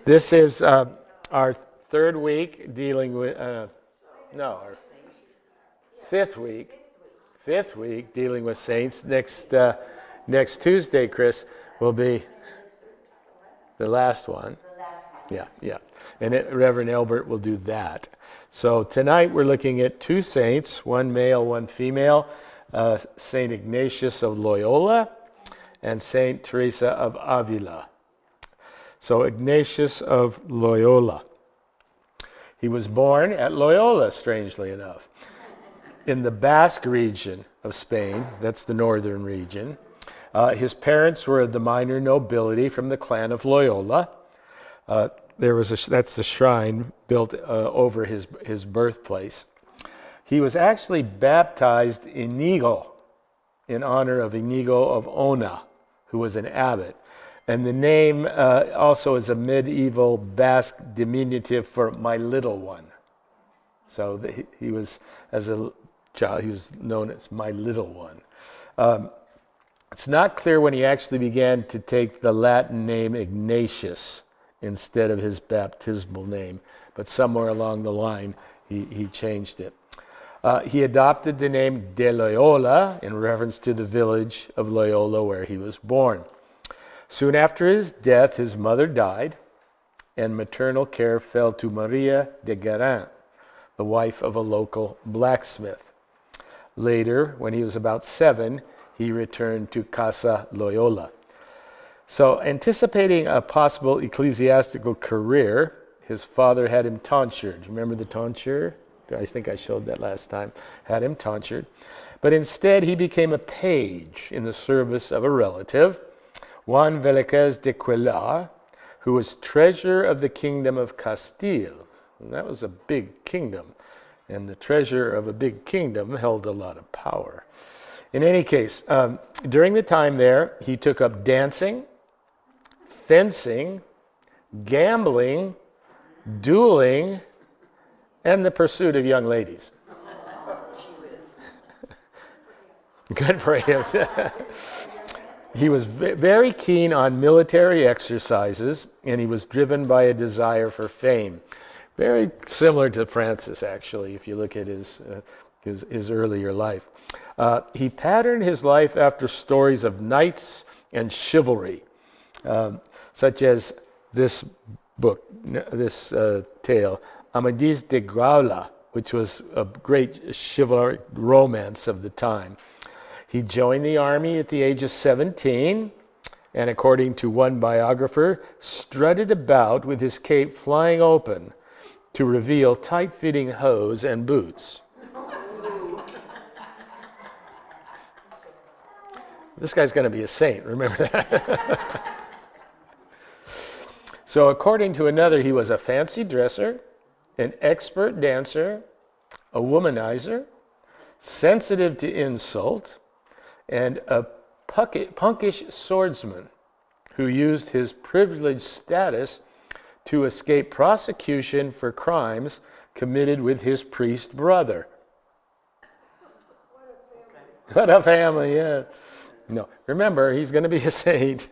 This is our third week dealing with, our fifth week dealing with saints. Next Tuesday, Chris, will be the last one. Yeah. And Reverend Elbert will do that. So tonight we're looking at two saints, one male, one female, Saint Ignatius of Loyola and Saint Teresa of Avila. So Ignatius of Loyola. He was born at Loyola, strangely enough, in the Basque region of Spain. That's the northern region. His parents were of the minor nobility from the clan of Loyola. That's the shrine built over his birthplace. He was actually baptized Inigo in honor of Inigo of Ona, who was an abbot. And the name also is a medieval Basque diminutive for my little one. So he was, as a child, he was known as my little one. It's not clear when he actually began to take the Latin name Ignatius instead of his baptismal name, but somewhere along the line he changed it. He adopted the name de Loyola in reference to the village of Loyola where he was born. Soon after his death, his mother died, and maternal care fell to Maria de Guerin, the wife of a local blacksmith. Later, when he was about 7, he returned to Casa Loyola. So, anticipating a possible ecclesiastical career, his father had him tonsured. Remember the tonsure? I think I showed that last time. Had him tonsured. But instead, he became a page in the service of a relative, Juan Velázquez de Cuellar, who was treasurer of the kingdom of Castile. And that was a big kingdom. And the treasurer of a big kingdom held a lot of power. In any case, during the time there, he took up dancing, fencing, gambling, dueling, and the pursuit of young ladies. Good for him. He was very keen on military exercises, and he was driven by a desire for fame. Very similar to Francis, actually, if you look at his earlier life. He patterned his life after stories of knights and chivalry, such as this book, this tale, Amadis de Gaula, which was a great chivalric romance of the time. He joined the army at the age of 17, and according to one biographer, strutted about with his cape flying open to reveal tight-fitting hose and boots. This guy's going to be a saint, remember that? So according to another, he was a fancy dresser, an expert dancer, a womanizer, sensitive to insult, and a punkish swordsman who used his privileged status to escape prosecution for crimes committed with his priest brother. What a family, yeah. No, remember, he's going to be a saint.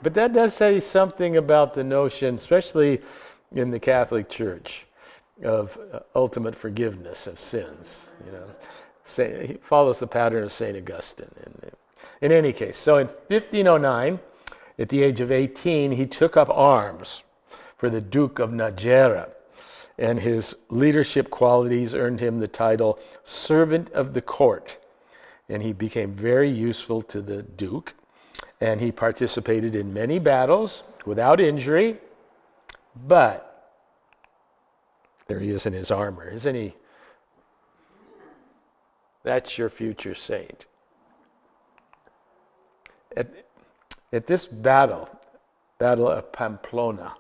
But that does say something about the notion, especially in the Catholic Church, of ultimate forgiveness of sins. He follows the pattern of St. Augustine. In any case, so in 1509, at the age of 18, he took up arms for the Duke of Najera, and his leadership qualities earned him the title Servant of the Court. And he became very useful to the Duke, and he participated in many battles without injury, but there he is in his armor, isn't he? That's your future saint. At this battle of Pamplona,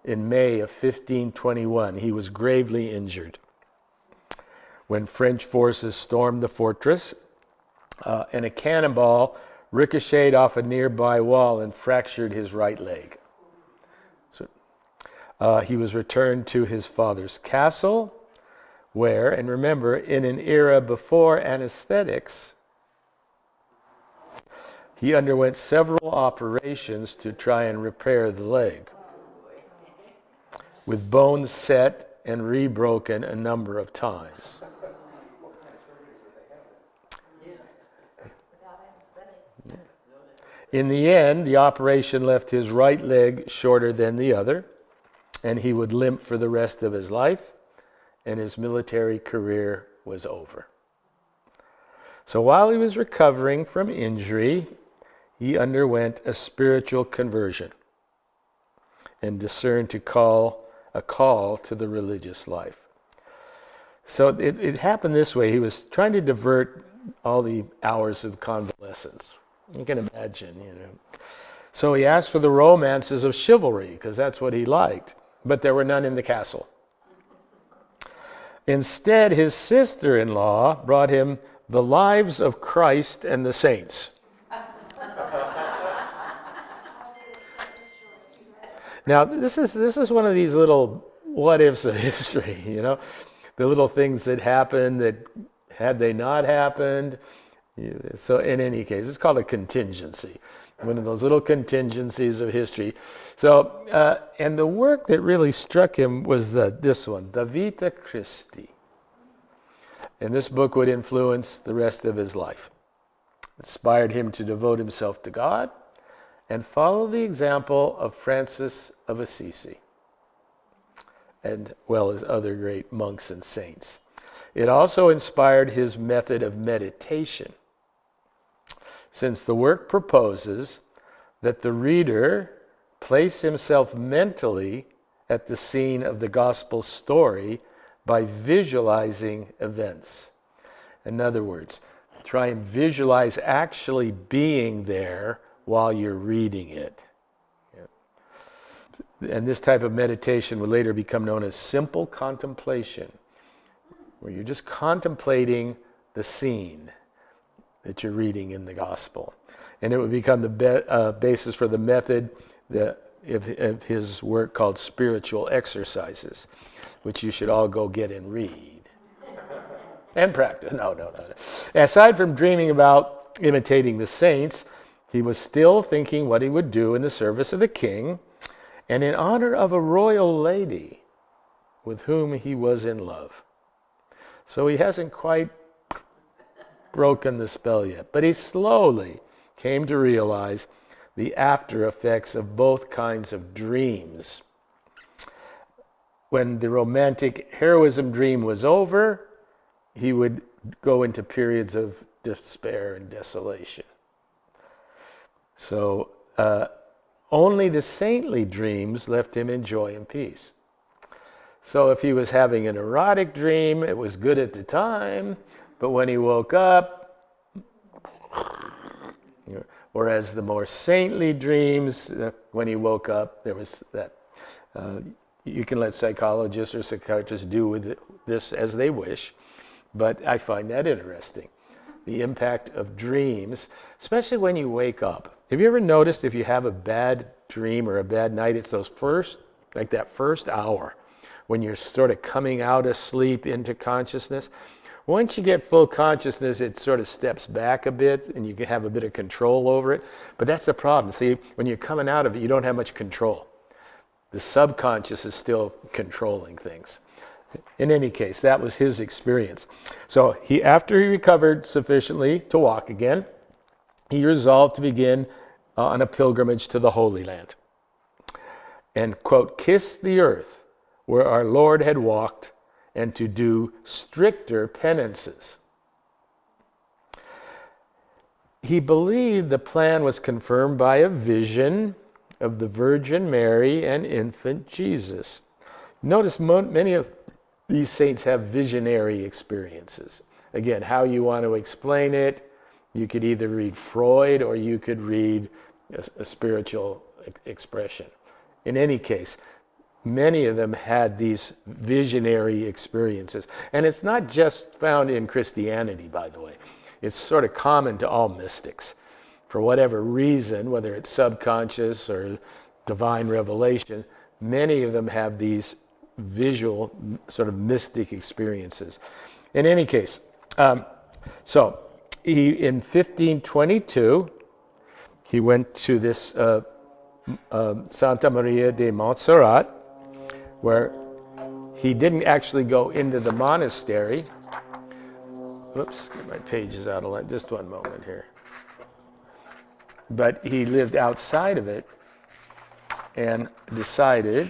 in May of 1521, he was gravely injured when French forces stormed the fortress, and a cannonball ricocheted off a nearby wall and fractured his right leg. So he was returned to his father's castle, where, and remember, in an era before anesthetics, he underwent several operations to try and repair the leg. with bones set and rebroken a number of times. In the end, the operation left his right leg shorter than the other, and he would limp for the rest of his life, and his military career was over. So while he was recovering from injury, he underwent a spiritual conversion and discerned a call to the religious life. So it happened this way. He was trying to divert all the hours of convalescence. You can imagine, So he asked for the romances of chivalry, because that's what he liked. But there were none in the castle. Instead, his sister-in-law brought him the lives of Christ and the saints. Now, this is one of these little what-ifs of history, The little things that happened that, had they not happened. So in any case, it's called a contingency. One of those little contingencies of history. So, and the work that really struck him was this one, the Vita Christi. And this book would influence the rest of his life. It inspired him to devote himself to God and follow the example of Francis of Assisi, and well as other great monks and saints. It also inspired his method of meditation, since the work proposes that the reader place himself mentally at the scene of the gospel story by visualizing events. In other words, try and visualize actually being there while you're reading it. And this type of meditation would later become known as simple contemplation, where you're just contemplating the scene that you're reading in the gospel. And it would become the basis for the method of his work called Spiritual Exercises, which you should all go get and read. And practice. No. Aside from dreaming about imitating the saints, he was still thinking what he would do in the service of the king and in honor of a royal lady with whom he was in love. So he hasn't quite broken the spell yet, but he slowly came to realize the after effects of both kinds of dreams. When the romantic heroism dream was over, he would go into periods of despair and desolation. So only the saintly dreams left him in joy and peace. So if he was having an erotic dream, it was good at the time, but when he woke up, whereas the more saintly dreams, when he woke up, there was that. You can let psychologists or psychiatrists do with this as they wish, but I find that interesting. The impact of dreams, especially when you wake up. Have you ever noticed if you have a bad dream or a bad night, it's that first hour when you're sort of coming out of sleep into consciousness? Once you get full consciousness, it sort of steps back a bit and you can have a bit of control over it. But that's the problem. See, when you're coming out of it, you don't have much control. The subconscious is still controlling things. In any case, that was his experience. So after he recovered sufficiently to walk again, he resolved to begin on a pilgrimage to the Holy Land and, quote, kiss the earth where our Lord had walked and to do stricter penances. He believed the plan was confirmed by a vision of the Virgin Mary and infant Jesus. Notice many of these saints have visionary experiences. Again, how you want to explain it, you could either read Freud or you could read a spiritual expression. In any case, many of them had these visionary experiences. And it's not just found in Christianity, by the way. It's sort of common to all mystics. For whatever reason, whether it's subconscious or divine revelation, many of them have these visual sort of mystic experiences. In any case, so in 1522, he went to this Santa Maria de Montserrat, where he didn't actually go into the monastery. Whoops, get my pages out of line. Just one moment here. But he lived outside of it and decided,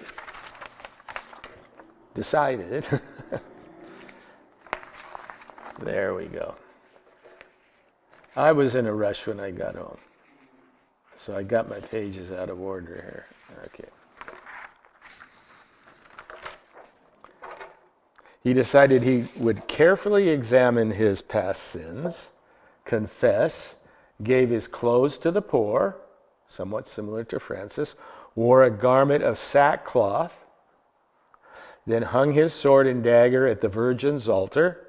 there we go. I was in a rush when I got home. So I got my pages out of order here. Okay. He decided he would carefully examine his past sins, confess, gave his clothes to the poor, somewhat similar to Francis, wore a garment of sackcloth, then hung his sword and dagger at the Virgin's altar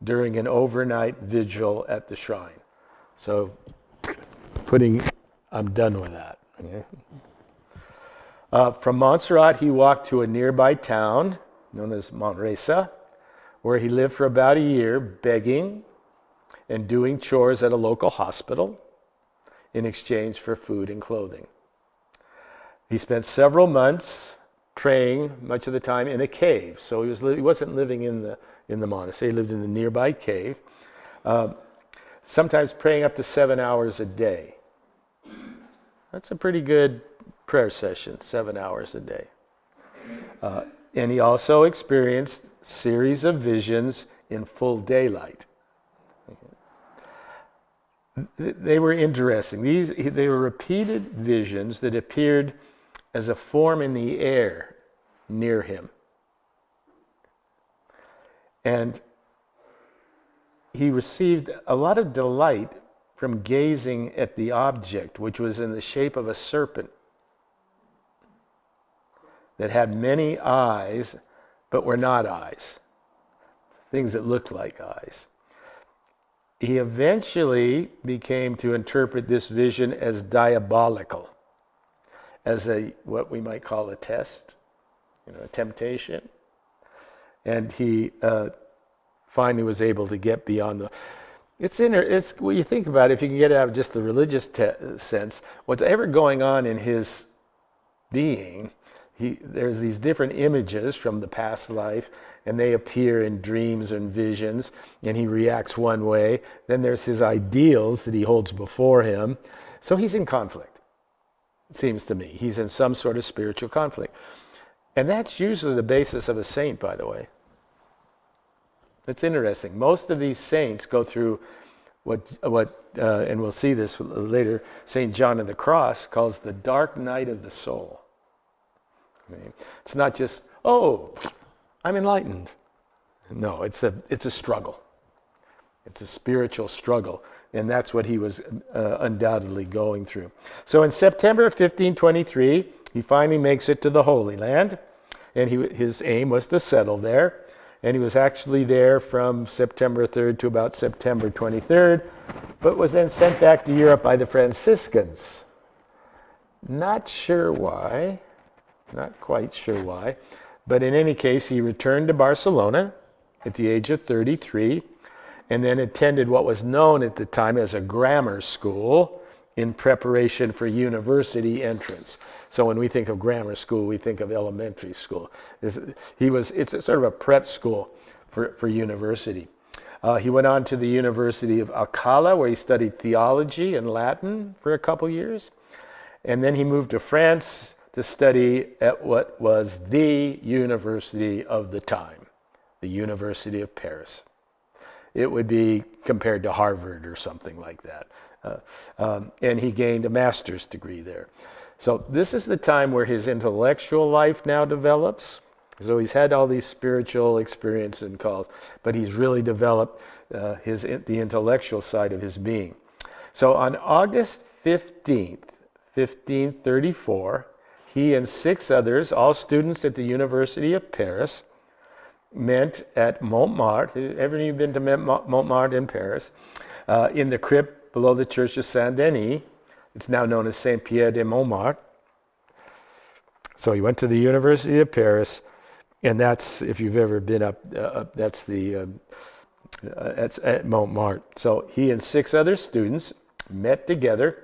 during an overnight vigil at the shrine. So I'm done with that. Okay. From Montserrat, he walked to a nearby town known as Teresa, where he lived for about a year begging and doing chores at a local hospital in exchange for food and clothing. He spent several months praying, much of the time in a cave. So he wasn't living in the monastery. He lived in the nearby cave, sometimes praying up to 7 hours a day. That's a pretty good prayer session, 7 hours a day. And he also experienced a series of visions in full daylight. They were interesting. They were repeated visions that appeared as a form in the air near him. And he received a lot of delight from gazing at the object, which was in the shape of a serpent that had many eyes, but were not eyes, things that looked like eyes. He eventually became to interpret this vision as diabolical, as what we might call a test, a temptation. And he finally was able to get beyond it's when you think about it, if you can get out of just the religious sense, whatever going on in his being, there's these different images from the past life, and they appear in dreams and visions, and he reacts one way. Then there's his ideals that he holds before him. So he's in conflict, it seems to me. He's in some sort of spiritual conflict. And that's usually the basis of a saint, by the way. It's interesting. Most of these saints go through what and we'll see this later, St. John of the Cross calls the dark night of the soul. It's not just, I'm enlightened. No, it's a struggle. It's a spiritual struggle. And that's what he was undoubtedly going through. So in September of 1523, he finally makes it to the Holy Land. And his aim was to settle there. And he was actually there from September 3rd to about September 23rd, but was then sent back to Europe by the Franciscans. Not sure why. Not quite sure why. But in any case, he returned to Barcelona at the age of 33 and then attended what was known at the time as a grammar school in preparation for university entrance. So when we think of grammar school, we think of elementary school. It's sort of a prep school for university. He went on to the University of Alcalá, where he studied theology and Latin for a couple years. And then he moved to France to study at what was the university of the time, the University of Paris. It would be compared to Harvard or something like that. And he gained a master's degree there. So this is the time where his intellectual life now develops. So he's had all these spiritual experiences and calls, but he's really developed the intellectual side of his being. So on August 15th, 1534, he and 6 others, all students at the University of Paris, met at Montmartre. Ever you been to Montmartre in Paris? In the crypt below the church of Saint-Denis. It's now known as Saint-Pierre de Montmartre. So he went to the University of Paris, and that's, if you've ever been up, that's at Montmartre. So he and 6 other students met together,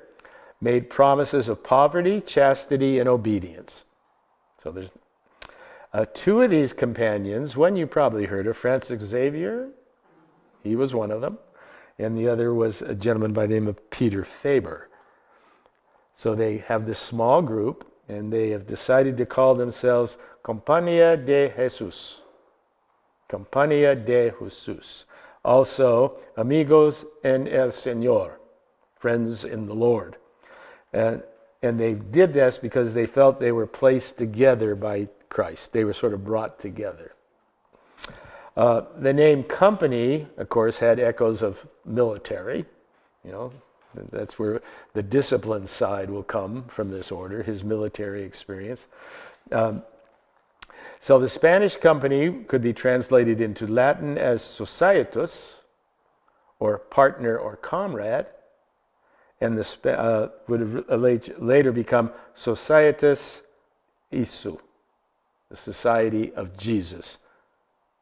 made promises of poverty, chastity, and obedience. So Two of these companions, one you probably heard of, Francis Xavier, he was one of them, and the other was a gentleman by the name of Peter Faber. So they have this small group, and they have decided to call themselves Compañía de Jesús. Compañía de Jesús. Also, Amigos en el Señor, friends in the Lord. And they did this because they felt they were placed together by Christ. They were sort of brought together. The name company, of course, had echoes of military. You know, that's where the discipline side will come from this order, his military experience. So the Spanish company could be translated into Latin as societas, or partner or comrade, and would have later become Societas Jesu, the Society of Jesus.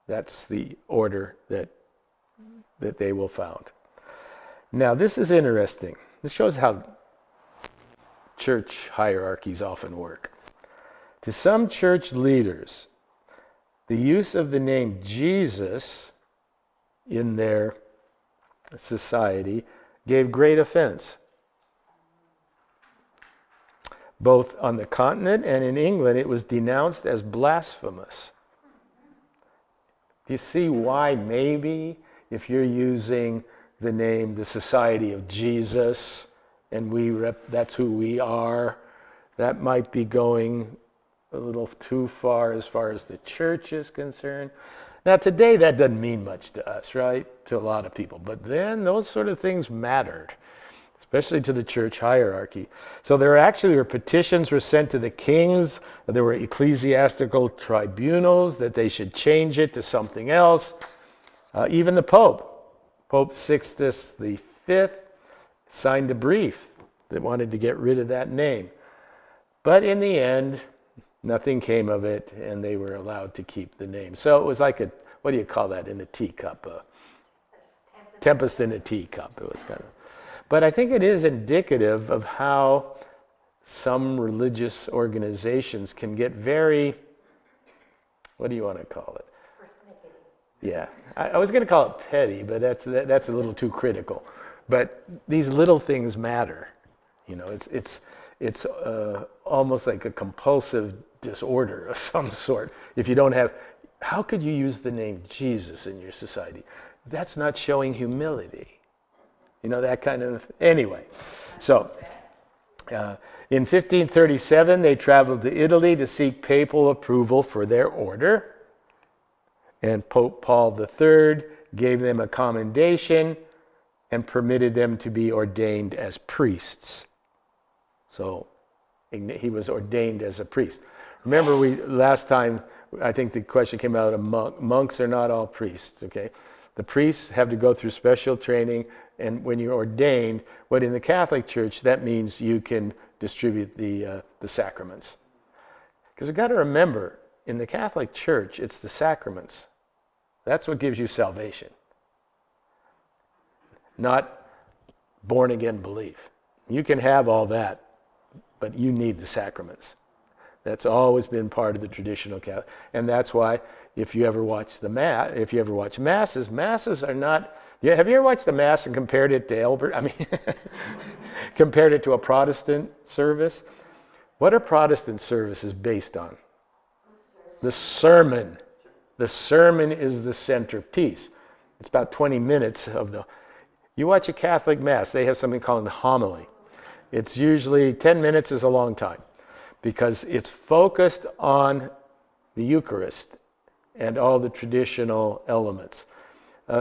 That's the order that they will found. Now, this is interesting. This shows how church hierarchies often work. To some church leaders, the use of the name Jesus in their society gave great offense. Both on the continent and in England, it was denounced as blasphemous. Do you see why maybe if you're using the name, the Society of Jesus, and that's who we are, that might be going a little too far as the church is concerned. Now today that doesn't mean much to us, right? To a lot of people. But then those sort of things mattered, especially to the church hierarchy. So there were petitions were sent to the kings. There were ecclesiastical tribunals that they should change it to something else. Even the Pope Sixtus V, signed a brief that wanted to get rid of that name. But in the end, nothing came of it, and they were allowed to keep the name. So it was like what do you call that in a teacup? Tempest in a teacup. It was kind of. But I think it is indicative of how some religious organizations can get very, what do you want to call it? Yeah, I was going to call it petty, but that's a little too critical. But these little things matter. You know, it's almost like a compulsive disorder of some sort. If you don't have, how could you use the name Jesus in your society? That's not showing humility. You know, that kind of, anyway. So, in 1537, they traveled to Italy to seek papal approval for their order. And Pope Paul III gave them a commendation and permitted them to be ordained as priests. So, he was ordained as a priest. Remember, last time, I think the question came out of monks are not all priests, okay? The priests have to go through special training, and when you're ordained, what in the Catholic Church, that means you can distribute the sacraments. Because we've got to remember, in the Catholic Church, it's the sacraments. That's what gives you salvation. Not born-again belief. You can have all that, but you need the sacraments. That's always been part of the traditional Catholic. And that's why if you ever watch masses, masses are not. Yeah, have you ever watched the Mass and compared it to compared it to a Protestant service? What are Protestant services based on? The sermon. The sermon is the centerpiece. It's about 20 minutes of the. You watch a Catholic Mass, they have something called a homily. It's usually 10 minutes is a long time because it's focused on the Eucharist and all the traditional elements.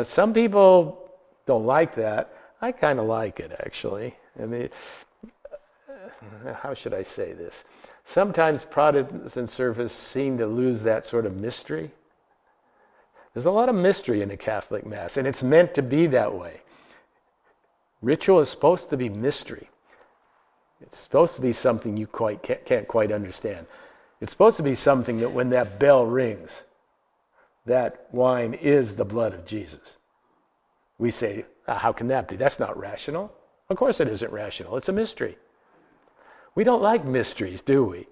Some people don't like that. I kind of like it, actually. I mean, how should I say this? Sometimes Protestant service seem to lose that sort of mystery. There's a lot of mystery in the Catholic Mass, and it's meant to be that way. Ritual is supposed to be mystery. It's supposed to be something you can't quite understand. It's supposed to be something that when that bell rings, that wine is the blood of Jesus. We say, how can that be? That's not rational. Of course it isn't rational. It's a mystery. We don't like mysteries, do we?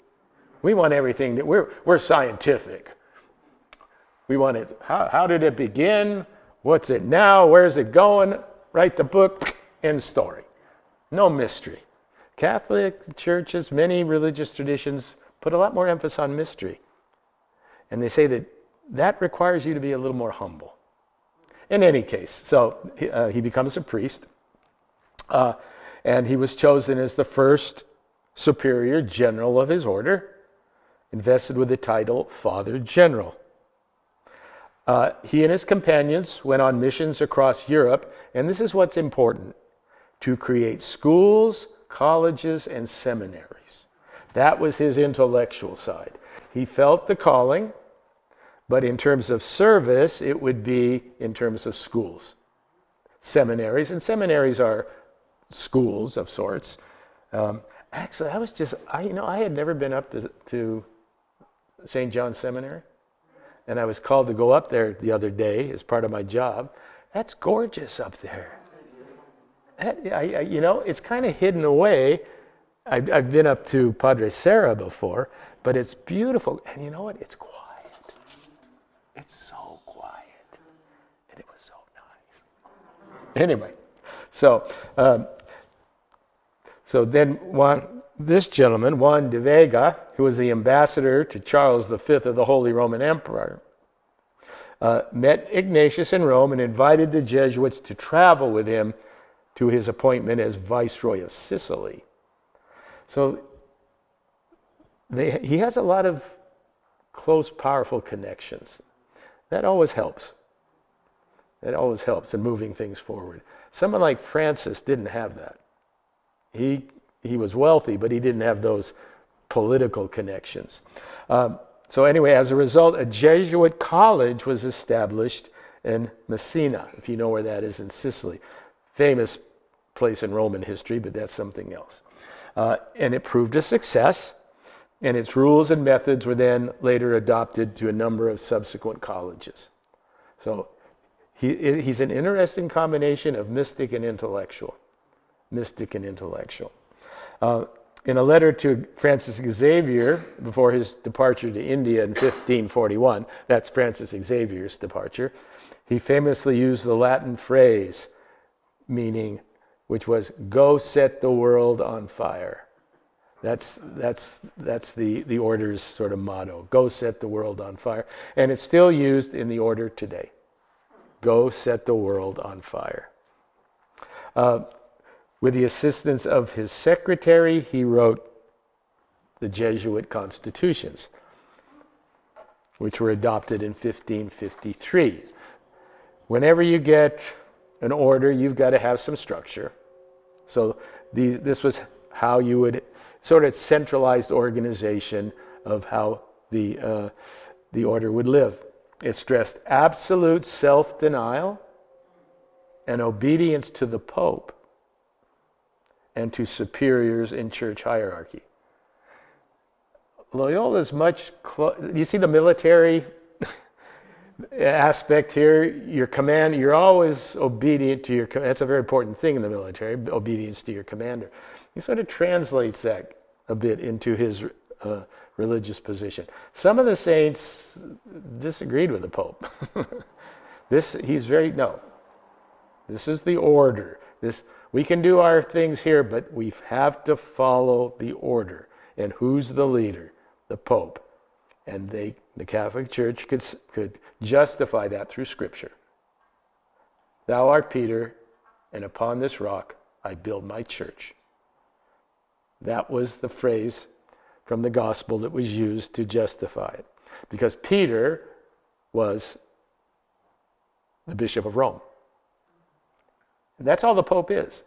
We want everything that we're scientific. We want it. How did it begin? What's it now? Where's it going? Write the book. End story. No mystery. Catholic churches, many religious traditions put a lot more emphasis on mystery. And they say that requires you to be a little more humble. In any case, so he becomes a priest. And he was chosen as the first superior general of his order, invested with the title Father General. He and his companions went on missions across Europe, and this is what's important, to create schools, colleges, and seminaries. That was his intellectual side. He felt the calling, but in terms of service, it would be in terms of schools. Seminaries, and seminaries are schools of sorts. Actually, I had never been up to St. John's Seminary, and I was called to go up there the other day as part of my job. That's gorgeous up there. It's kind of hidden away. I've been up to Padre Serra before, but it's beautiful. And you know what? It's quiet. It's so quiet. And it was so nice. Anyway, so then this gentleman, Juan de Vega, who was the ambassador to Charles V of the Holy Roman Empire, met Ignatius in Rome and invited the Jesuits to travel with him to his appointment as Viceroy of Sicily. So he has a lot of close, powerful connections. That always helps. That always helps in moving things forward. Someone like Francis didn't have that. He was wealthy, but he didn't have those political connections. So anyway, as a result, a Jesuit college was established in Messina, if you know where that is in Sicily. Famous place in Roman history, but that's something else. And it proved a success, and its rules and methods were then later adopted to a number of subsequent colleges. So he's an interesting combination of mystic and intellectual. Mystic and intellectual. In a letter to Francis Xavier before his departure to India in 1541, that's Francis Xavier's departure, he famously used the Latin phrase meaning, which was, "Go set the world on fire." That's the order's sort of motto, "Go set the world on fire." And it's still used in the order today. Go set the world on fire. With the assistance of his secretary, he wrote the Jesuit constitutions, which were adopted in 1553. Whenever you get an order, you've got to have some structure. So this was how you would sort of centralized organization of how the order would live. It stressed absolute self-denial and obedience to the Pope and to superiors in church hierarchy. Loyola's you see the military aspect here, your command, you're always obedient to your, that's a very important thing in the military, obedience to your commander. He sort of translates that a bit into his religious position. Some of the saints disagreed with the Pope. This is the order. We can do our things here, but we have to follow the order. And who's the leader? The Pope. And the Catholic Church could justify that through Scripture. Thou art Peter, and upon this rock I build my church. That was the phrase from the gospel that was used to justify it. Because Peter was the Bishop of Rome. And that's all the Pope is.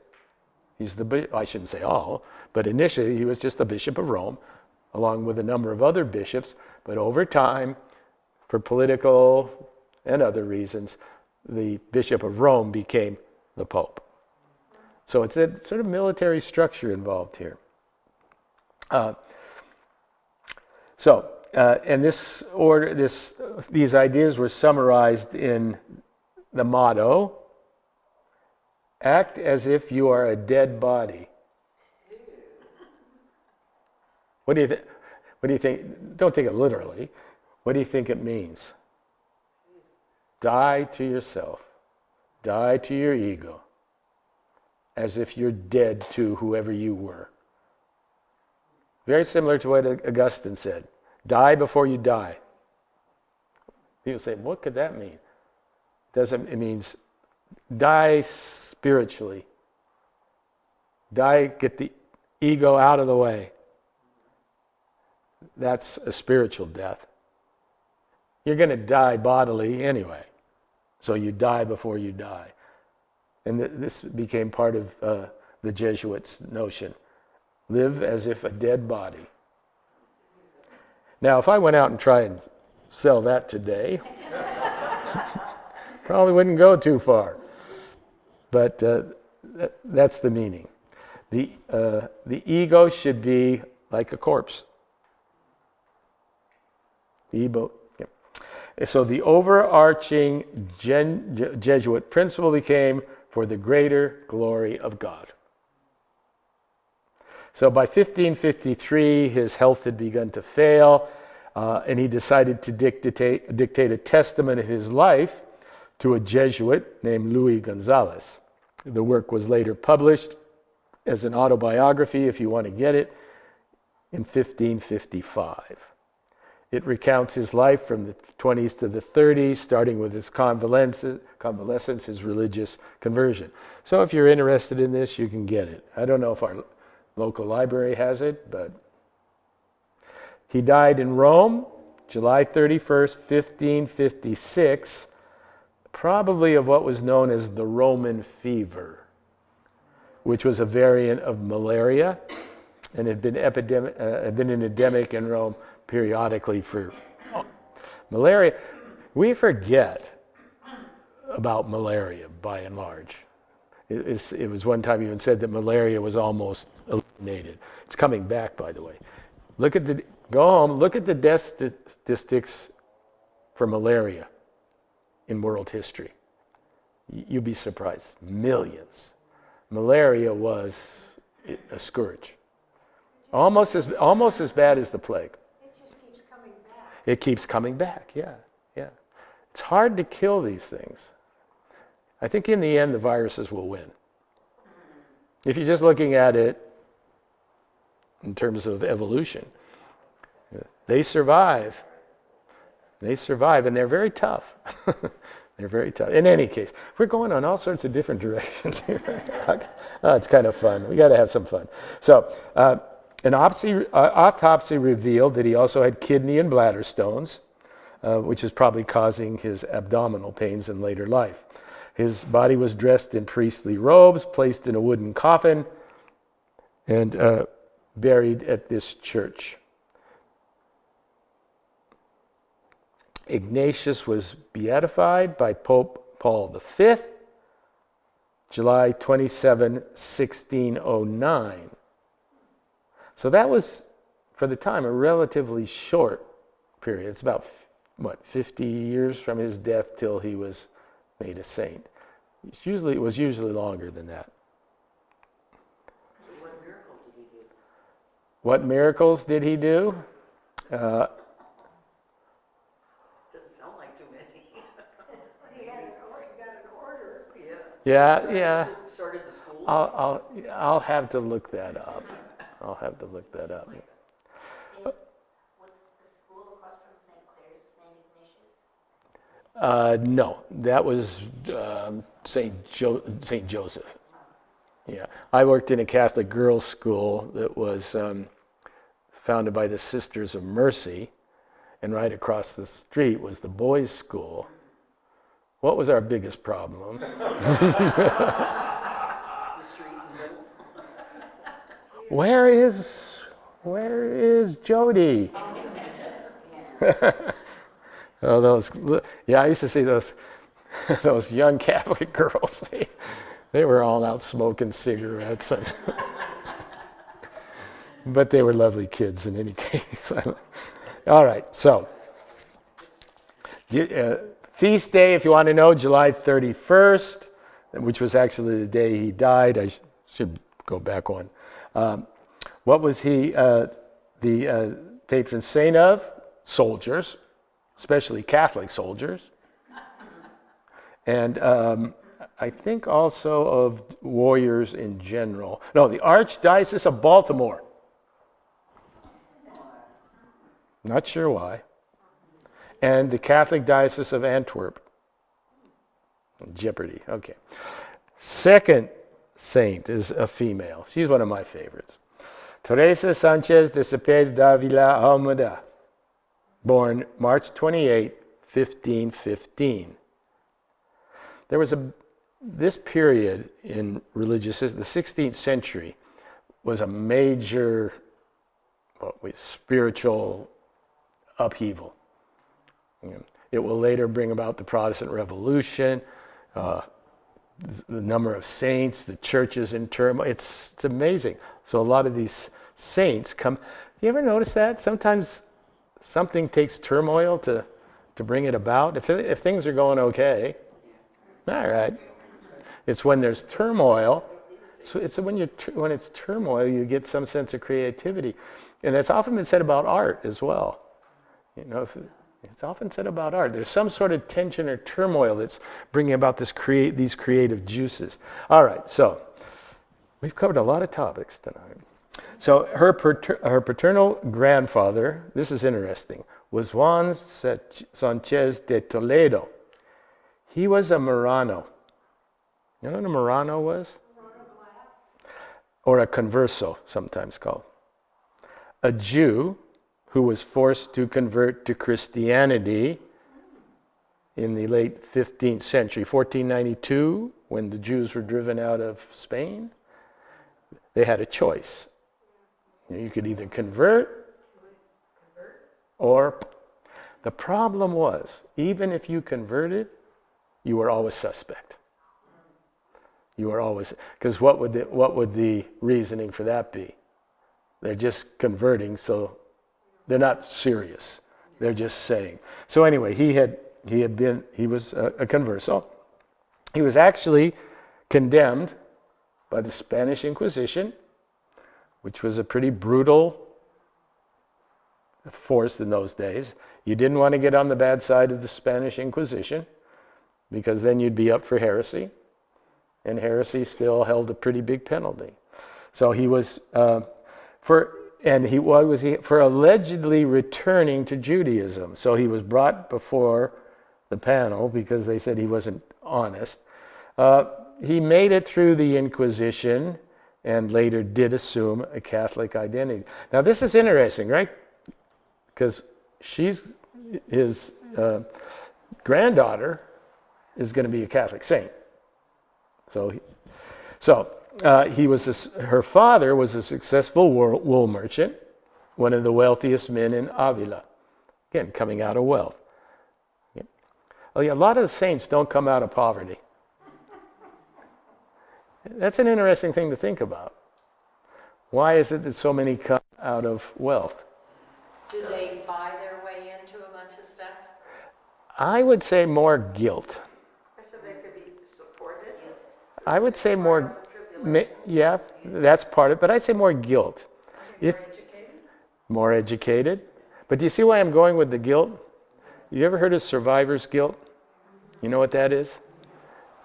I shouldn't say all, but initially he was just the Bishop of Rome, along with a number of other bishops. But over time, for political and other reasons, the Bishop of Rome became the Pope. So it's a sort of military structure involved here. And this order, these ideas were summarized in the motto, "Act as if you are a dead body." What do you think? What do you think? Don't take it literally. What do you think it means? Die to yourself. Die to your ego. As if you're dead to whoever you were. Very similar to what Augustine said. Die before you die. People say, what could that mean? It means die spiritually. Die, get the ego out of the way. That's a spiritual death. You're going to die bodily anyway. So you die before you die. And this became part of the Jesuits' notion. Live as if a dead body. Now, if I went out and tried and sell that today, probably wouldn't go too far. But that's the meaning. The ego should be like a corpse. The ego. Yeah. So the overarching Jesuit principle became for the greater glory of God. So by 1553, his health had begun to fail, and he decided to dictate a testament of his life to a Jesuit named Luis Gonzalez. The work was later published as an autobiography, if you want to get it, in 1555. It recounts his life from the 20s to the 30s, starting with his convalescence, his religious conversion. So if you're interested in this, you can get it. I don't know if our local library has it, but he died in Rome, July 31st, 1556, probably of what was known as the Roman fever, which was a variant of malaria and had been an epidemic in Rome periodically for malaria. We forget about malaria by and large. It was one time even said that malaria was almost eliminated. It's coming back, by the way. Go home, look at the death statistics for malaria in world history. You'll be surprised. Millions. Malaria was a scourge. Almost as bad as the plague. It just keeps coming back. It keeps coming back, yeah. It's hard to kill these things. I think in the end the viruses will win. If you're just looking at it in terms of evolution, they survive. They survive, and they're very tough. They're very tough. In any case, we're going on all sorts of different directions here. It's kind of fun. We got to have some fun. So, an autopsy revealed that he also had kidney and bladder stones, which is probably causing his abdominal pains in later life. His body was dressed in priestly robes, placed in a wooden coffin, and buried at this church. Ignatius was beatified by Pope Paul V, July 27, 1609. So that was, for the time, a relatively short period. It's about, 50 years from his death till he was made a saint. It was usually longer than that. What miracle did he do? What miracles did he do? Doesn't sound like too many. He got an order. Yeah. Started the school. I'll have to look that up. What's the school across from St. Clair's, St. Ignatius? No, that was St. Joseph. Yeah, I worked in a Catholic girls' school that was founded by the Sisters of Mercy, and right across the street was the boys' school. What was our biggest problem? The street in the middle. Where is Jody? Oh, I used to see those young Catholic girls. They were all out smoking cigarettes, but they were lovely kids in any case. All right, so feast day, if you want to know, July 31st, which was actually the day he died. I should go back one. What was he? The patron saint of soldiers, especially Catholic soldiers. And I think also of warriors in general. No, the Archdiocese of Baltimore. Not sure why. And the Catholic Diocese of Antwerp. Jeopardy, okay. Second saint is a female. She's one of my favorites. Teresa Sanchez de Cepeda de Avila Almeida, born March 28, 1515. There was this period in religious, the 16th century was a major spiritual upheaval. It will later bring about the Protestant Revolution, the number of saints, the churches in turmoil. It's amazing. So a lot of these saints come. You ever notice that? Sometimes something takes turmoil to bring it about. If things are going okay, all right. It's when there's turmoil. So it's when it's turmoil, you get some sense of creativity, and that's often been said about art as well. It's often said about art. There's some sort of tension or turmoil that's bringing about these creative juices. All right, so we've covered a lot of topics tonight. So her paternal grandfather, this is interesting, was Juan Sanchez de Toledo. He was a Marrano. You know what a Marrano was? Or a converso, sometimes called. A Jew who was forced to convert to Christianity in the late 15th century, 1492, when the Jews were driven out of Spain. They had a choice. You could either convert or... The problem was, even if you converted, you were always suspect. You were always... Because what would the reasoning for that be? They're just converting, so... They're not serious. They're just saying. So anyway, he was a converso. He was actually condemned by the Spanish Inquisition, which was a pretty brutal force in those days. You didn't want to get on the bad side of the Spanish Inquisition, because then you'd be up for heresy, and heresy still held a pretty big penalty. So he was for allegedly returning to Judaism. So he was brought before the panel because they said he wasn't honest. He made it through the Inquisition and later did assume a Catholic identity. Now this is interesting, right? Because his granddaughter is going to be a Catholic saint. Her father was a successful wool merchant, one of the wealthiest men in Avila. Again, coming out of wealth. A lot of the saints don't come out of poverty. That's an interesting thing to think about. Why is it that so many come out of wealth? Do they buy their way into a bunch of stuff? I would say more guilt. So they could be supported? I would say more... Yeah, that's part of it, but I'd say more guilt. More educated. But do you see why I'm going with the guilt? You ever heard of survivor's guilt? You know what that is?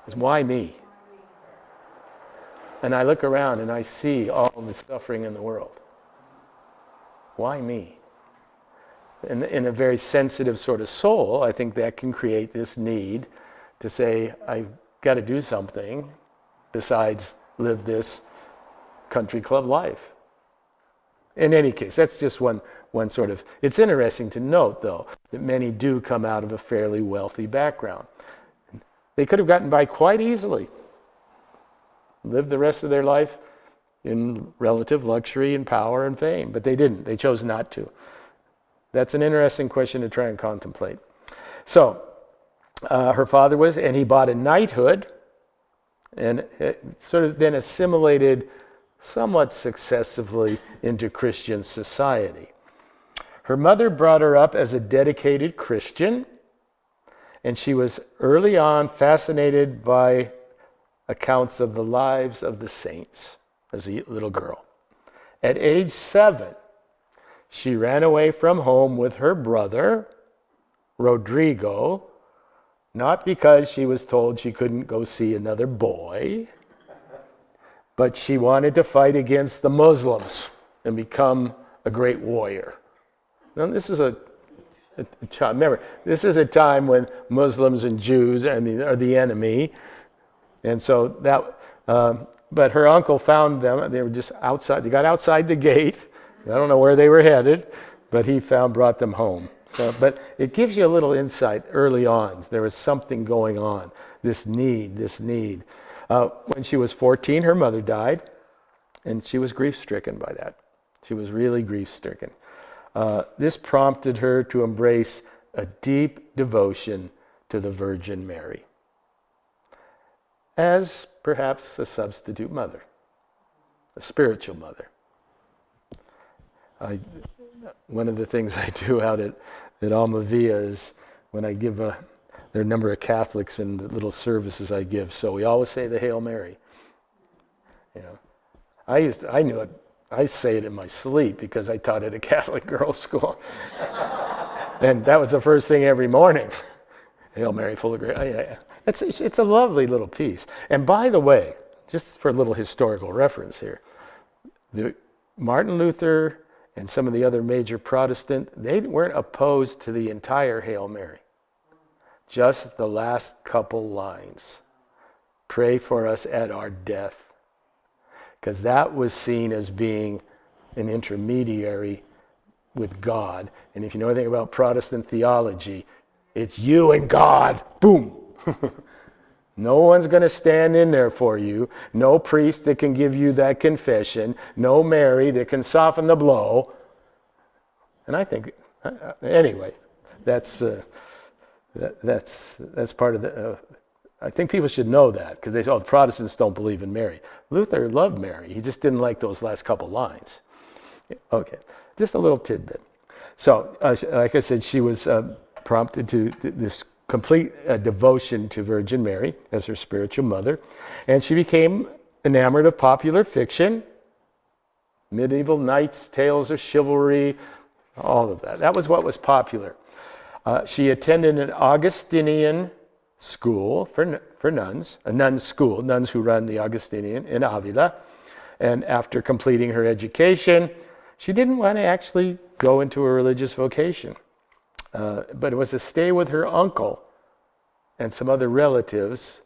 It's why me? And I look around and I see all the suffering in the world. Why me? In a very sensitive sort of soul, I think that can create this need to say, I've got to do something besides live this country club life. In any case, that's just one sort of... It's interesting to note, though, that many do come out of a fairly wealthy background. They could have gotten by quite easily, lived the rest of their life in relative luxury and power and fame, but they didn't. They chose not to. That's an interesting question to try and contemplate. So, her father was, and he bought a knighthood, and sort of then assimilated somewhat successively into Christian society. Her mother brought her up as a dedicated Christian, and she was early on fascinated by accounts of the lives of the saints as a little girl. At age 7, She ran away from home with her brother, Rodrigo, not because she was told she couldn't go see another boy, but she wanted to fight against the Muslims and become a great warrior. Now, this is remember, this is a time when Muslims and Jews, are the enemy. And so but her uncle found them. They were just outside. They got outside the gate. I don't know where they were headed, but he brought them home. So, but it gives you a little insight early on. There was something going on, this need. When she was 14, her mother died, and she was grief-stricken by that. She was really grief-stricken. This prompted her to embrace a deep devotion to the Virgin Mary as perhaps a substitute mother, a spiritual mother. One of the things I do out at Avila is when I give there are a number of Catholics in the little services I give, so we always say the Hail Mary. I knew it. I say it in my sleep because I taught at a Catholic girls' school. And that was the first thing every morning. Hail Mary, full of grace. It's a lovely little piece. And by the way, just for a little historical reference here, Martin Luther and some of the other major Protestant, they weren't opposed to the entire Hail Mary. Just the last couple lines. Pray for us at our death. Because that was seen as being an intermediary with God. And if you know anything about Protestant theology, it's you and God. Boom. No one's going to stand in there for you. No priest that can give you that confession. No Mary that can soften the blow. And I think, anyway, that's part of the... I think people should know that, because they say, Protestants don't believe in Mary. Luther loved Mary. He just didn't like those last couple lines. Okay, just a little tidbit. So, like I said, she was prompted to this complete devotion to Virgin Mary as her spiritual mother. And she became enamored of popular fiction, medieval knights, tales of chivalry, all of that. That was what was popular. She attended an Augustinian school for nuns, a nuns school, nuns who run the Augustinian in Avila. And after completing her education, she didn't want to actually go into a religious vocation. But it was to stay with her uncle and some other relatives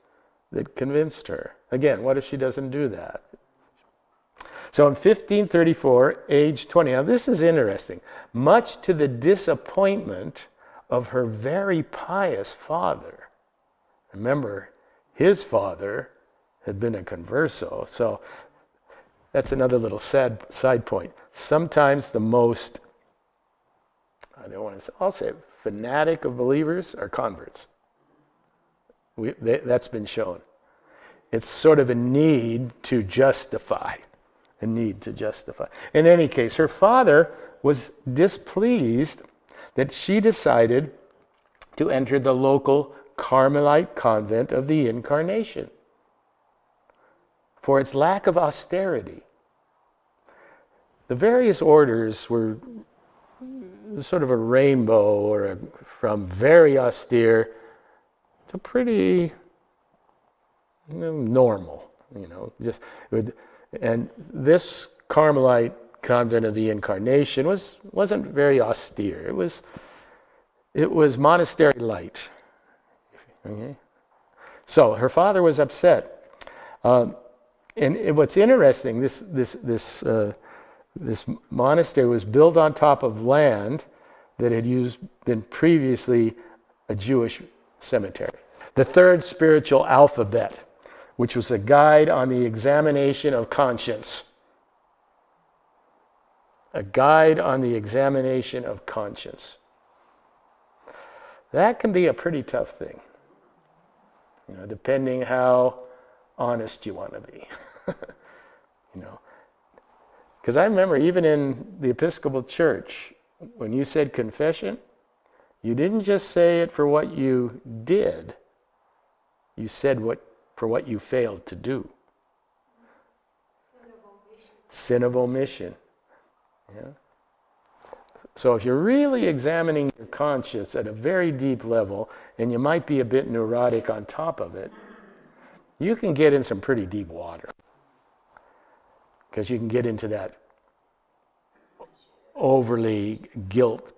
that convinced her. Again, what if she doesn't do that? So in 1534, age 20, now this is interesting, much to the disappointment of her very pious father. Remember, his father had been a converso, so that's another little sad side point. Sometimes the most, I'll say it, fanatic of believers are converts. That's been shown. It's sort of a need to justify. In any case, her father was displeased that she decided to enter the local Carmelite convent of the Incarnation for its lack of austerity. The various orders were sort of a rainbow, from very austere to pretty normal, and this Carmelite convent of the Incarnation wasn't very austere. It was monastery light. Okay. So her father was upset, and what's interesting, this monastery was built on top of land that had been previously a Jewish cemetery. The third spiritual alphabet, which was a guide on the examination of conscience. A guide on the examination of conscience. That can be a pretty tough thing, depending how honest you want to be. Because I remember even in the Episcopal Church, when you said confession, you didn't just say it for what you did. You said for what you failed to do. Sin of omission. Yeah. So if you're really examining your conscience at a very deep level, and you might be a bit neurotic on top of it, you can get in some pretty deep water. Because you can get into that overly guilt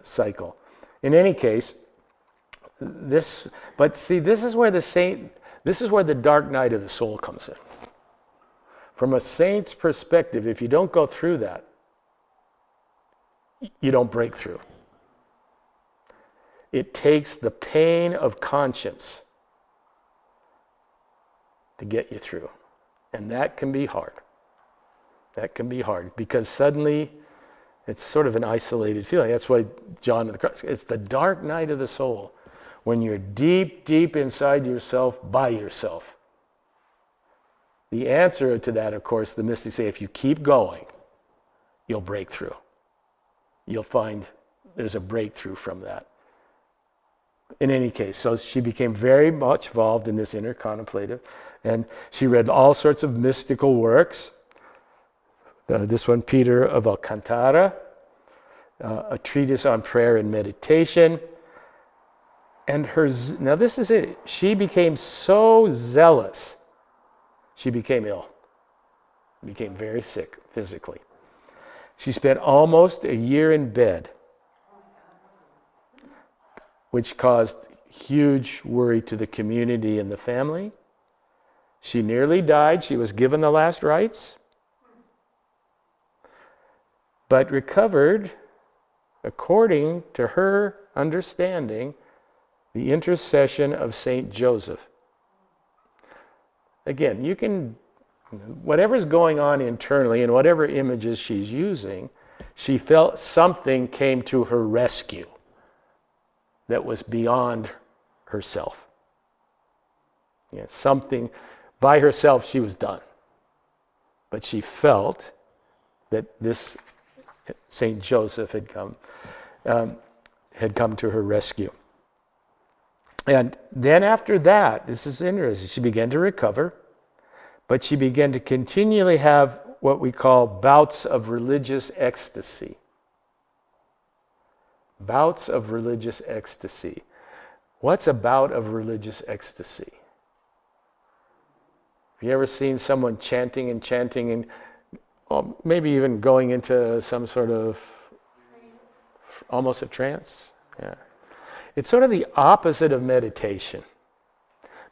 cycle. In any case, this is where the dark night of the soul comes in. From a saint's perspective, if you don't go through that, you don't break through. It takes the pain of conscience to get you through. And that can be hard. That can be hard because suddenly it's sort of an isolated feeling. That's why John of the Cross, it's the dark night of the soul when you're deep, deep inside yourself by yourself. The answer to that, of course, the mystics say, if you keep going, you'll break through. You'll find there's a breakthrough from that. In any case, so she became very much involved in this inner contemplative, and she read all sorts of mystical works. This one, Peter of Alcantara, a treatise on prayer and meditation. And now this is it. She became so zealous, she became ill. Became very sick physically. She spent almost a year in bed, which caused huge worry to the community and the family. She nearly died. She was given the last rites, but recovered, according to her understanding, the intercession of Saint Joseph. Again, you can, whatever's going on internally and whatever images she's using, she felt something came to her rescue that was beyond herself. Yeah, something, by herself she was done. But she felt that this Saint Joseph had come to her rescue. And then after that, this is interesting, she began to recover, but she began to continually have what we call bouts of religious ecstasy. Bouts of religious ecstasy. What's a bout of religious ecstasy? Have you ever seen someone chanting and well, maybe even going into some sort of almost a trance? Yeah. It's sort of the opposite of meditation.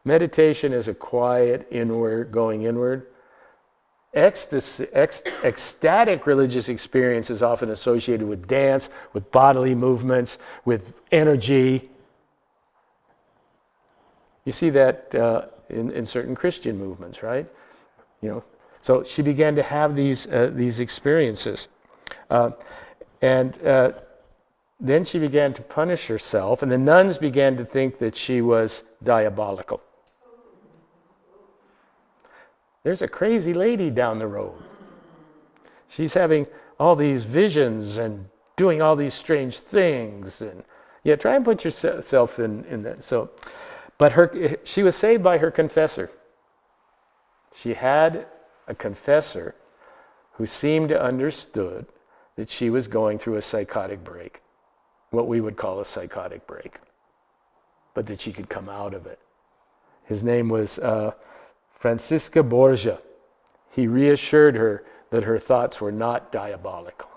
Meditation is a quiet, inward, going inward. Ecstasy, ecstatic religious experience is often associated with dance, with bodily movements, with energy. You see that in certain Christian movements, right? You know, so she began to have these experiences, and then she began to punish herself, and the nuns began to think that she was diabolical. There's a crazy lady down the road. She's having all these visions and doing all these strange things, and yeah, try and put yourself in that. So, but she was saved by her confessor. She had a confessor who seemed to understood that she was going through a psychotic break, what we would call a psychotic break, but that she could come out of it. His name was Francisca Borgia. He reassured her that her thoughts were not diabolical.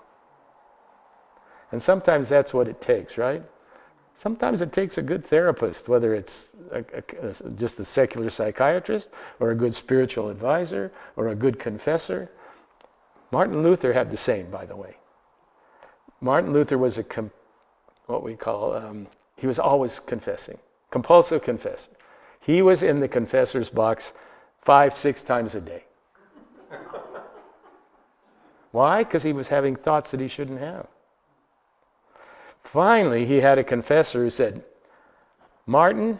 And sometimes that's what it takes, right? Sometimes it takes a good therapist, whether it's just a secular psychiatrist or a good spiritual advisor or a good confessor. Martin Luther had the same, by the way. Martin Luther was what we call, he was always confessing, compulsive confessor. He was in the confessor's box 5-6 times a day. Why? Because he was having thoughts that he shouldn't have. Finally, he had a confessor who said, Martin,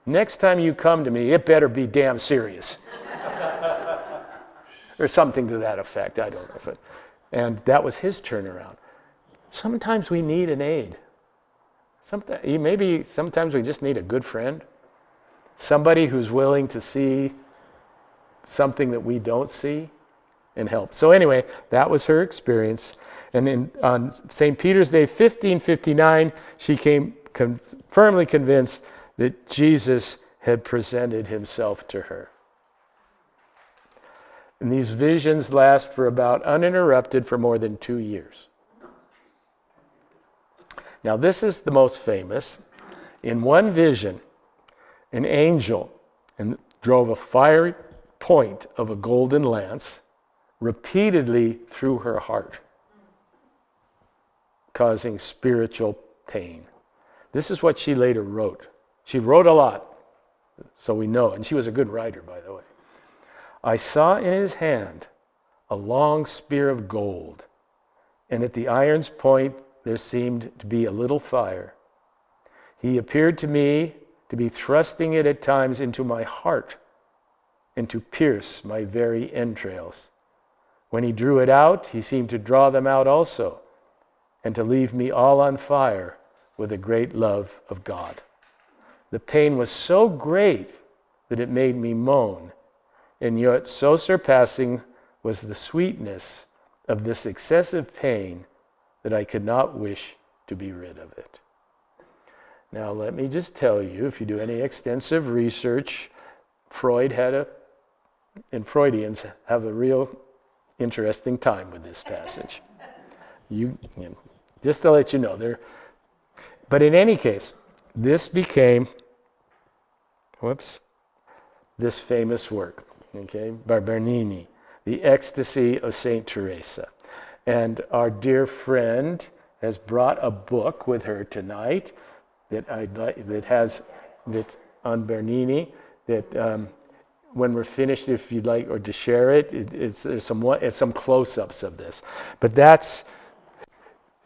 next time you come to me, it better be damn serious. Or something to that effect, I don't know. And that was his turnaround. Sometimes we need an aid. Maybe sometimes we just need a good friend. Somebody who's willing to see something that we don't see and help. So anyway, that was her experience. And on St. Peter's Day, 1559, she came firmly convinced that Jesus had presented himself to her. And these visions last for about uninterrupted for more than 2 years. Now, this is the most famous. In one vision, an angel drove a fiery point of a golden lance repeatedly through her heart, causing spiritual pain. This is what she later wrote. She wrote a lot, so we know, and she was a good writer, by the way. I saw in his hand a long spear of gold, and at the iron's point there seemed to be a little fire. He appeared to me to be thrusting it at times into my heart and to pierce my very entrails. When he drew it out, he seemed to draw them out also, and to leave me all on fire with a great love of God. The pain was so great that it made me moan, and yet so surpassing was the sweetness of this excessive pain that I could not wish to be rid of it. Now, let me just tell you, if you do any extensive research, and Freudians have a real interesting time with this passage. Just to let you know, but in any case, this became, this famous work, by Bernini, The Ecstasy of Saint Teresa. And our dear friend has brought a book with her tonight that's on Bernini, that when we're finished, if you'd like, or to share it, there's some close-ups of this. But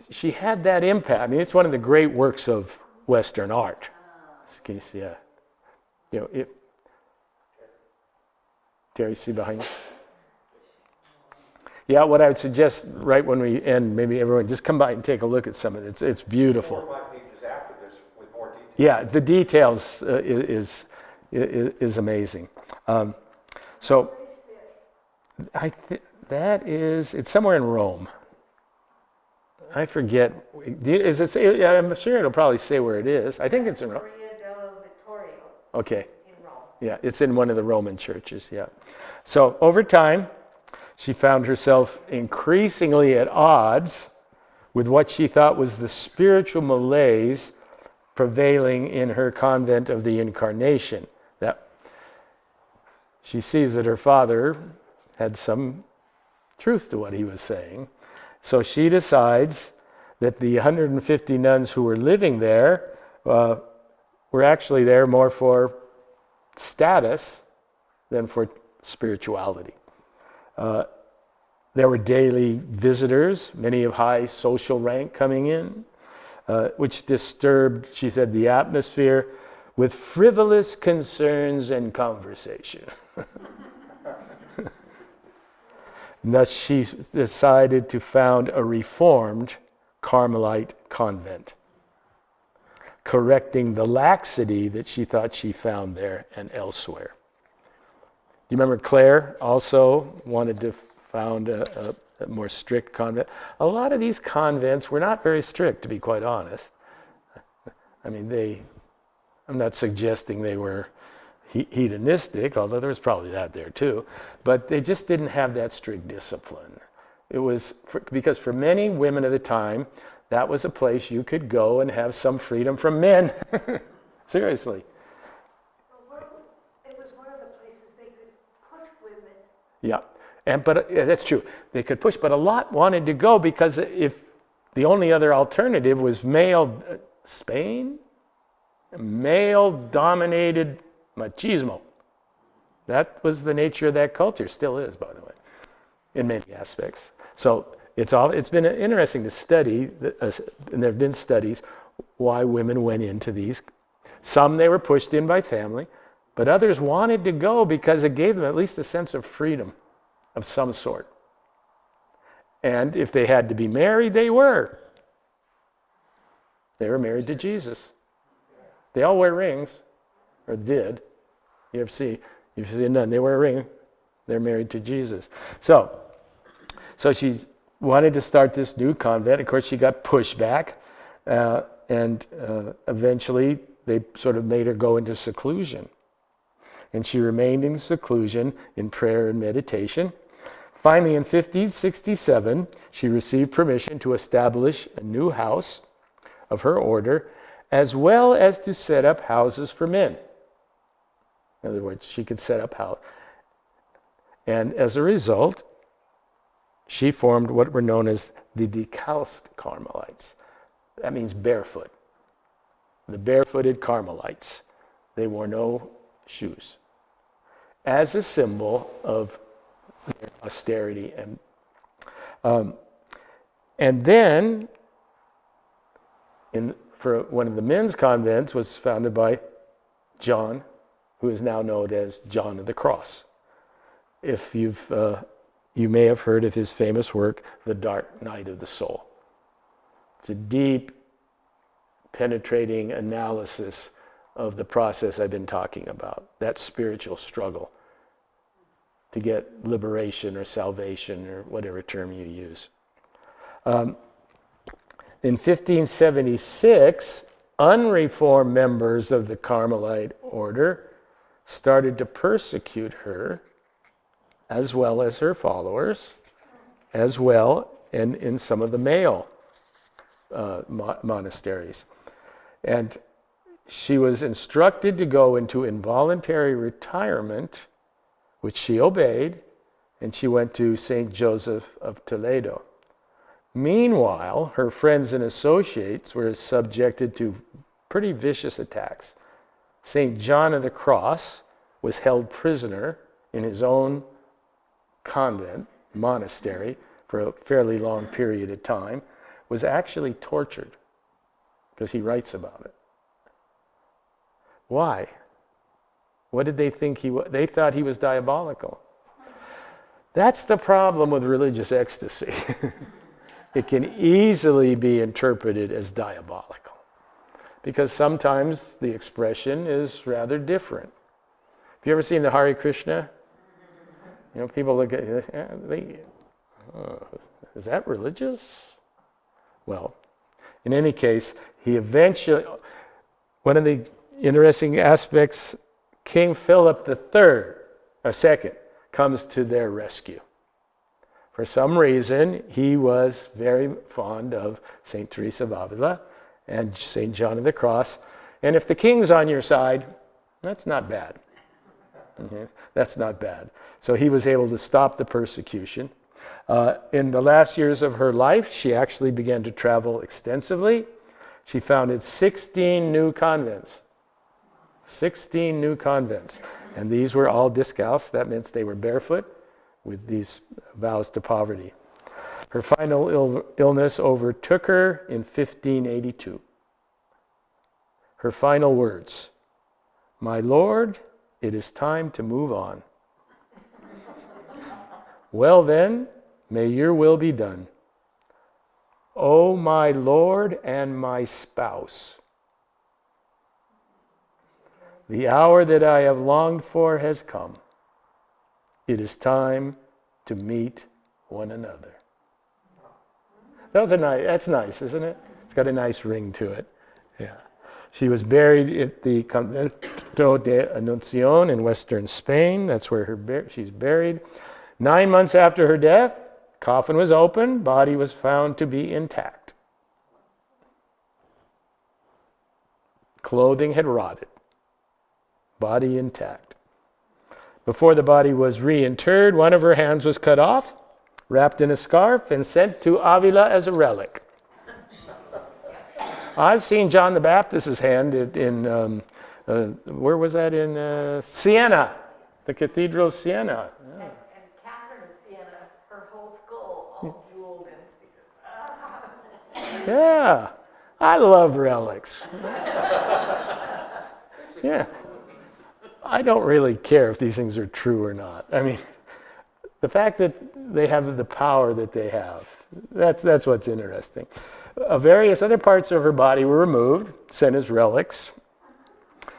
she had that impact. I mean, it's one of the great works of Western art. Can you see? Terry, see behind you? Yeah, what I would suggest right when we end, maybe everyone just come by and take a look at some of it. It's beautiful. 4 or 5 pages after this with more details. Yeah, the details is amazing. So it's somewhere in Rome. I forget. I'm sure it'll probably say where it is. I think it's in Rome. Okay. In Rome. Yeah, it's in one of the Roman churches, yeah. So over time, she found herself increasingly at odds with what she thought was the spiritual malaise prevailing in her convent of the Incarnation. That she sees that her father had some truth to what he was saying. So she decides that the 150 nuns who were living there were actually there more for status than for spirituality. There were daily visitors, many of high social rank coming in, which disturbed, she said, the atmosphere with frivolous concerns and conversation. And thus she decided to found a reformed Carmelite convent, correcting the laxity that she thought she found there and elsewhere. You remember Claire also wanted to found a more strict convent. A lot of these convents were not very strict, to be quite honest. I mean, I'm not suggesting they were hedonistic, although there was probably that there too, but they just didn't have that strict discipline. It was because for many women of the time, that was a place you could go and have some freedom from men. Seriously. It was one of the places they could push women. Yeah, but that's true. They could push, but a lot wanted to go because if the only other alternative was Spain, male-dominated machismo. That was the nature of that culture, still is, by the way, in many aspects. So it's been interesting to study, and there have been studies, why women went into these. Some they were pushed in by family, but others wanted to go because it gave them at least a sense of freedom of some sort. And if they had to be married, they were. They were married to Jesus. They all wear rings, or did. You see a nun, they wear a ring, they're married to Jesus. So she wanted to start this new convent. Of course, she got pushback, and eventually they sort of made her go into seclusion. And she remained in seclusion in prayer and meditation. Finally, in 1567, she received permission to establish a new house of her order, as well as to set up houses for men. In other words, she could set up house. And as a result, she formed what were known as the Decalced Carmelites. That means barefoot. The barefooted Carmelites. They wore no shoes. As a symbol of their austerity. And then, for one of the men's convents was founded by John, who is now known as John of the Cross. If you may have heard of his famous work, The Dark Night of the Soul. It's a deep, penetrating analysis of the process I've been talking about, that spiritual struggle to get liberation or salvation or whatever term you use. In 1576, unreformed members of the Carmelite order started to persecute her, as well as her followers, as well in some of the male monasteries. And she was instructed to go into involuntary retirement, which she obeyed, and she went to St. Joseph of Toledo. Meanwhile, her friends and associates were subjected to pretty vicious attacks. St. John of the Cross was held prisoner in his own convent, monastery, for a fairly long period of time, was actually tortured, because he writes about it. Why? What did they think he was? They thought he was diabolical. That's the problem with religious ecstasy. It can easily be interpreted as diabolical, because sometimes the expression is rather different. Have you ever seen the Hare Krishna? You know, people look at is that religious? Well, in any case, he eventually, one of the interesting aspects, King Philip II comes to their rescue. For some reason, he was very fond of St. Teresa of Avila and St. John of the Cross. And if the king's on your side, that's not bad. That's not bad. So he was able to stop the persecution. In the last years of her life, she actually began to travel extensively. She founded 16 new convents. 16 new convents. And these were all discalced. That meant they were barefoot with these vows to poverty. Her final illness overtook her in 1582. Her final words, "My Lord, it is time to move on. Well then, may your will be done. O my Lord and my spouse, the hour that I have longed for has come. It is time to meet one another." That's nice, isn't it? It's got a nice ring to it. Yeah. She was buried at the Convento de Anuncion in western Spain. That's where she's buried. 9 months after her death, coffin was opened, body was found to be intact. Clothing had rotted, body intact. Before the body was reinterred, one of her hands was cut off, wrapped in a scarf, and sent to Avila as a relic. I've seen John the Baptist's hand in where was that? In Siena, the Cathedral of Siena. Yeah. And Catherine of Siena, her whole skull all jeweled and Yeah, I love relics. Yeah. I don't really care if these things are true or not. I mean, the fact that they have the power that they have, that's what's interesting. Various other parts of her body were removed, sent as relics.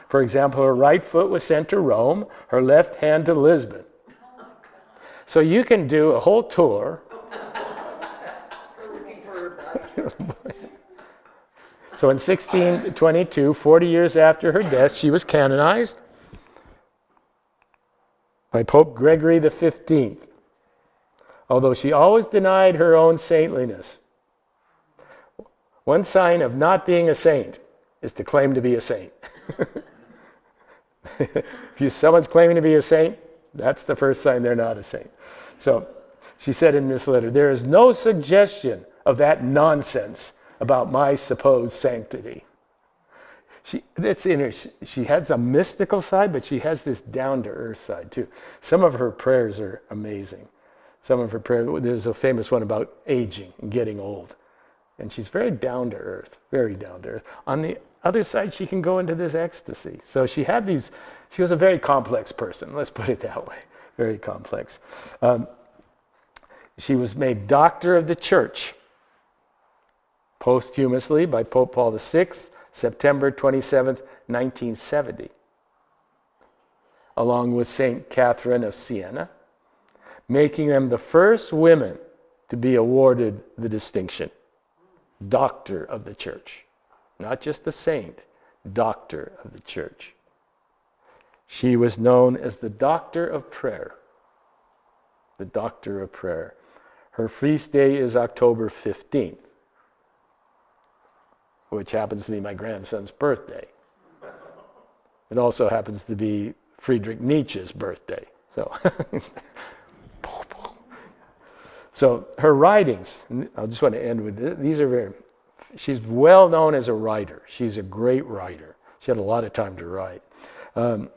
For example, her right foot was sent to Rome, her left hand to Lisbon. So you can do a whole tour So in 1622, 40 years after her death, she was canonized by Pope Gregory XV, although she always denied her own saintliness. One sign of not being a saint is to claim to be a saint. If someone's claiming to be a saint, that's the first sign they're not a saint. So she said in this letter, there is no suggestion of that nonsense about my supposed sanctity. That's in her. She has a mystical side, but she has this down-to-earth side too. Some of her prayers are amazing. Some of her prayers, there's a famous one about aging and getting old. And she's very down-to-earth, very down-to-earth. On the other side, she can go into this ecstasy. So she was a very complex person, let's put it that way, very complex. She was made Doctor of the Church posthumously by Pope Paul VI, September 27th, 1970, along with St. Catherine of Siena, making them the first women to be awarded the distinction, Doctor of the Church. Not just a saint, Doctor of the Church. She was known as the Doctor of Prayer. The Doctor of Prayer. Her feast day is October 15th, which happens to be my grandson's birthday. It also happens to be Friedrich Nietzsche's birthday. So her writings, I just want to end with this. These are she's well known as a writer. She's a great writer. She had a lot of time to write. The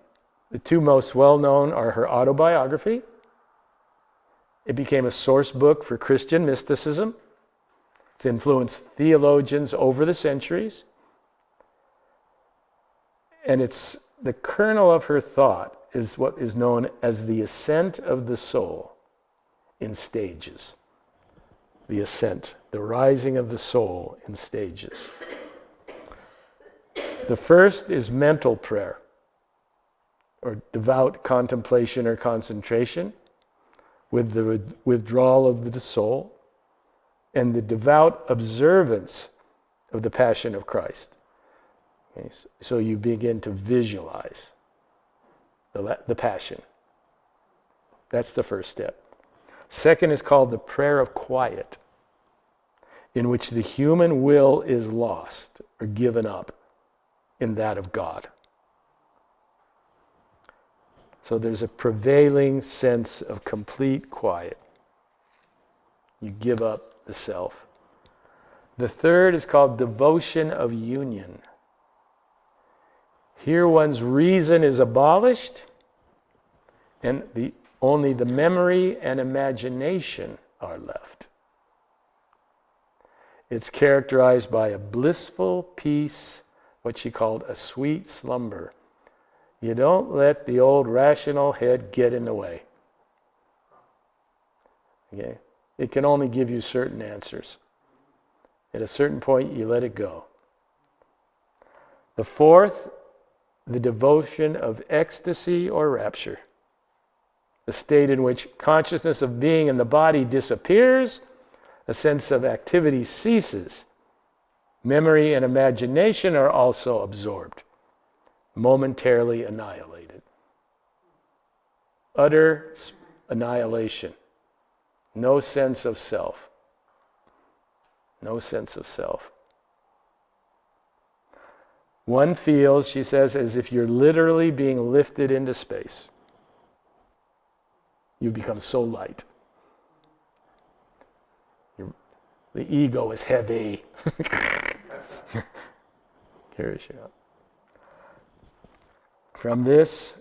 two most well known are her autobiography. It became a source book for Christian mysticism. It's influenced theologians over the centuries. And it's the kernel of her thought is what is known as the ascent of the soul in stages. The ascent, the rising of the soul in stages. The first is mental prayer, or devout contemplation or concentration, with the withdrawal of the soul, and the devout observance of the Passion of Christ. Okay, so you begin to visualize the Passion. That's the first step. Second is called the prayer of quiet, in which the human will is lost or given up in that of God. So there's a prevailing sense of complete quiet. You give up the self. The third is called devotion of union. Here one's reason is abolished, and only the memory and imagination are left. It's characterized by a blissful peace, what she called a sweet slumber. You don't let the old rational head get in the way. Okay? It can only give you certain answers. At a certain point, you let it go. The fourth, the devotion of ecstasy or rapture. The state in which consciousness of being in the body disappears, a sense of activity ceases. Memory and imagination are also absorbed, momentarily annihilated. Utter annihilation. No sense of self. No sense of self. One feels, she says, as if you're literally being lifted into space. You become so light. The ego is heavy. Carries you up. From this,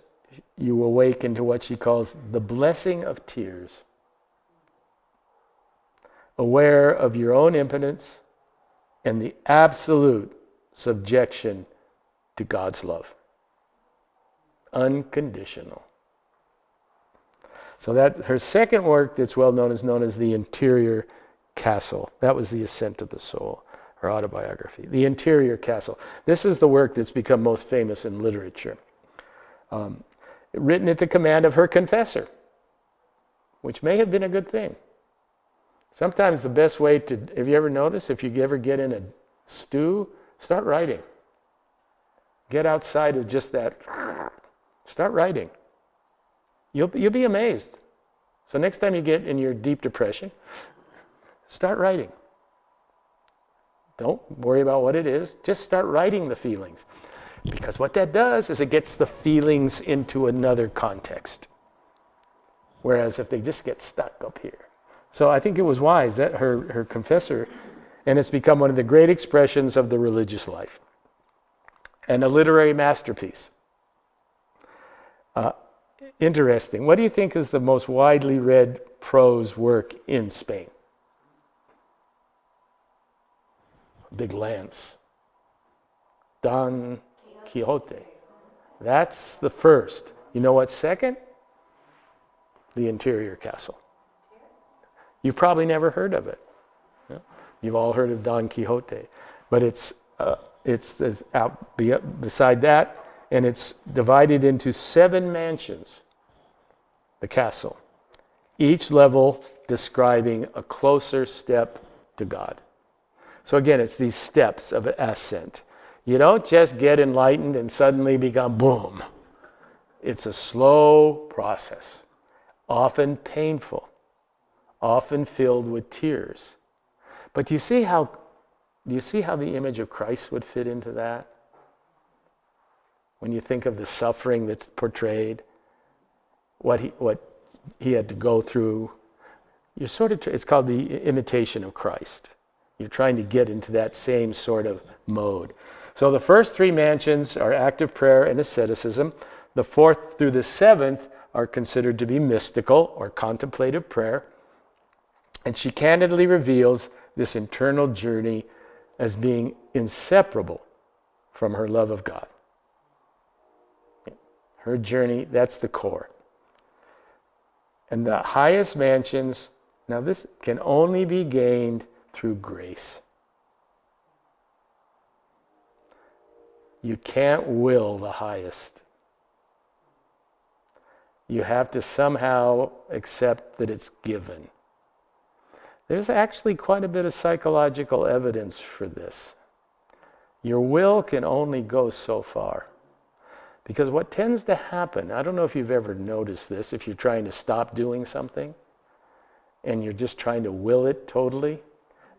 you awaken to what she calls the blessing of tears. Aware of your own impotence and the absolute subjection to God's love. Unconditional. So that her second work that's well known is known as The Interior Castle. That was the ascent of the soul, her autobiography. The Interior Castle. This is the work that's become most famous in literature. Written at the command of her confessor, which may have been a good thing. Sometimes the best way to, have you ever noticed, if you ever get in a stew, start writing. Get outside of just that. Start writing. You'll be amazed. So next time you get in your deep depression, start writing. Don't worry about what it is. Just start writing the feelings. Because what that does is it gets the feelings into another context. Whereas if they just get stuck up here. So I think it was wise that her confessor, and it's become one of the great expressions of the religious life. And a literary masterpiece. Interesting. What do you think is the most widely read prose work in Spain? Big Lance. Don Quixote. That's the first. You know what's second? The Interior Castle. You've probably never heard of it. You've all heard of Don Quixote. But it's out beside that, and it's divided into 7 mansions, the castle, each level describing a closer step to God. So again, it's these steps of ascent. You don't just get enlightened and suddenly become boom. It's a slow process, often painful, often filled with tears. But do you see how the image of Christ would fit into that? When you think of the suffering that's portrayed, what he had to go through, it's called the imitation of Christ. You're trying to get into that same sort of mode. So the first 3 mansions are active prayer and asceticism. The 4th through the 7th are considered to be mystical or contemplative prayer. And she candidly reveals this internal journey as being inseparable from her love of God. Her journey, that's the core. And the highest mansions, now this can only be gained through grace. You can't will the highest. You have to somehow accept that it's given. There's actually quite a bit of psychological evidence for this. Your will can only go so far. Because what tends to happen, I don't know if you've ever noticed this, if you're trying to stop doing something and you're just trying to will it totally,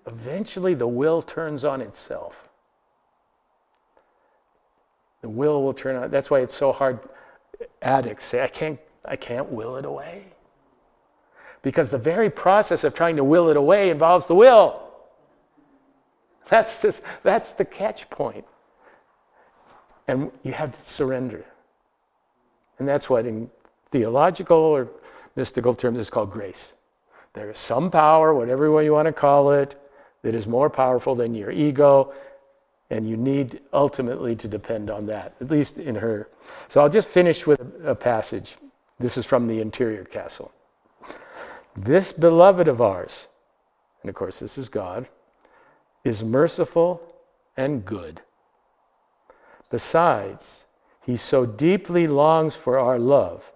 eventually the will turns on itself. The will turn on. That's why it's so hard. Addicts say, I can't will it away. Because the very process of trying to will it away involves the will. That's the catch point. And you have to surrender. And that's what in theological or mystical terms is called grace. There is some power, whatever way you want to call it, that is more powerful than your ego, and you need ultimately to depend on that, at least in her. So I'll just finish with a passage. This is from the Interior Castle. This beloved of ours, and of course this is God, is merciful and good. Besides, he so deeply longs for our love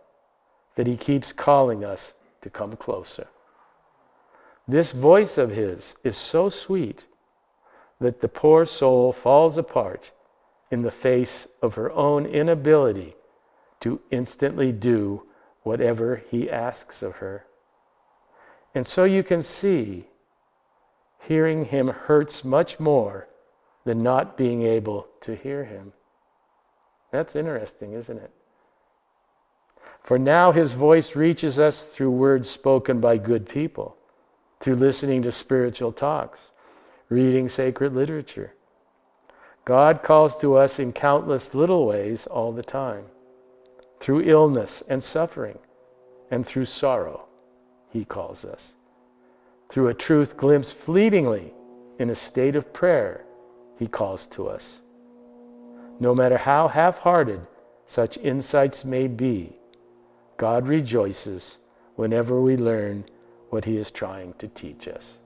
that he keeps calling us to come closer. This voice of his is so sweet that the poor soul falls apart in the face of her own inability to instantly do whatever he asks of her. And so you can see, hearing him hurts much more than not being able to hear him. That's interesting, isn't it? For now his voice reaches us through words spoken by good people, through listening to spiritual talks, reading sacred literature. God calls to us in countless little ways all the time. Through illness and suffering, and through sorrow, he calls us. Through a truth glimpsed fleetingly in a state of prayer, he calls to us. No matter how half-hearted such insights may be, God rejoices whenever we learn what he is trying to teach us.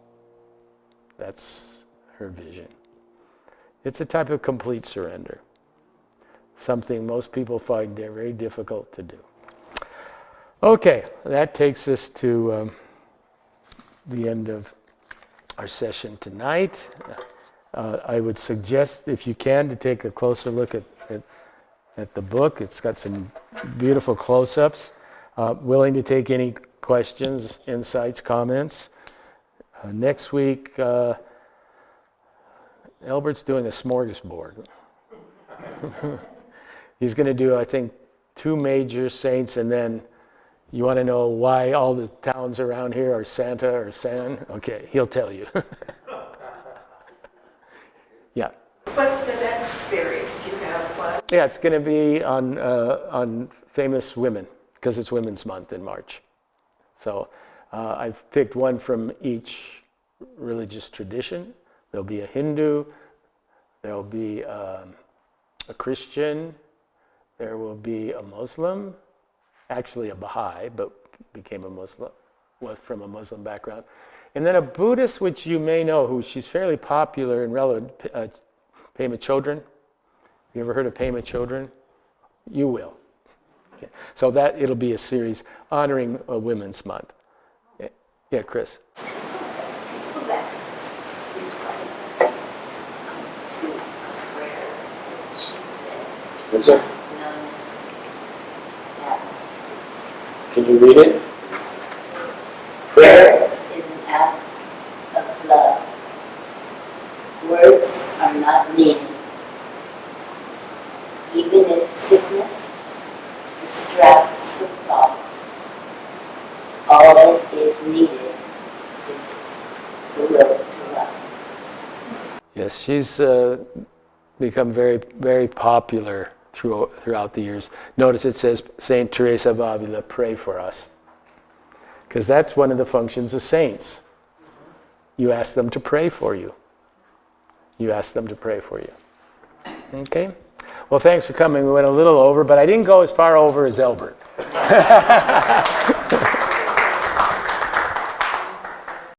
That's her vision. It's a type of complete surrender, something most people find they're very difficult to do. Okay, that takes us to the end of our session tonight. I would suggest, if you can, to take a closer look at the book. It's got some beautiful close-ups. Willing to take any questions, insights, comments. Next week, Albert's doing a smorgasbord. He's going to do, I think, 2 major saints, and then you want to know why all the towns around here are Santa or San? Okay, he'll tell you. Yeah. What's the next series? Do you have one? Yeah, it's going to be on famous women, because it's Women's Month in March. So I've picked one from each religious tradition. There'll be a Hindu, there'll be a Christian, there will be a Muslim, actually a Baha'i, but became a Muslim, was from a Muslim background. And then a Buddhist, which you may know, who she's fairly popular and relevant, Pema Chodron. You ever heard of Pema Chodron? You will. Okay. So that it'll be a series honoring Women's Month. Yeah, Chris. Go back 3 slides to where she said, Yes, sir. none that Can you read it? says, prayer is an act of love. Words are not needed. Even if sickness distracts from thoughts, all that is needed is the will to love. Yes, she's become very, very popular throughout the years. Notice it says, Saint Teresa of Avila, pray for us. Because that's one of the functions of saints. You ask them to pray for you. You ask them to pray for you. Okay? Well, thanks for coming. We went a little over, but I didn't go as far over as Elbert.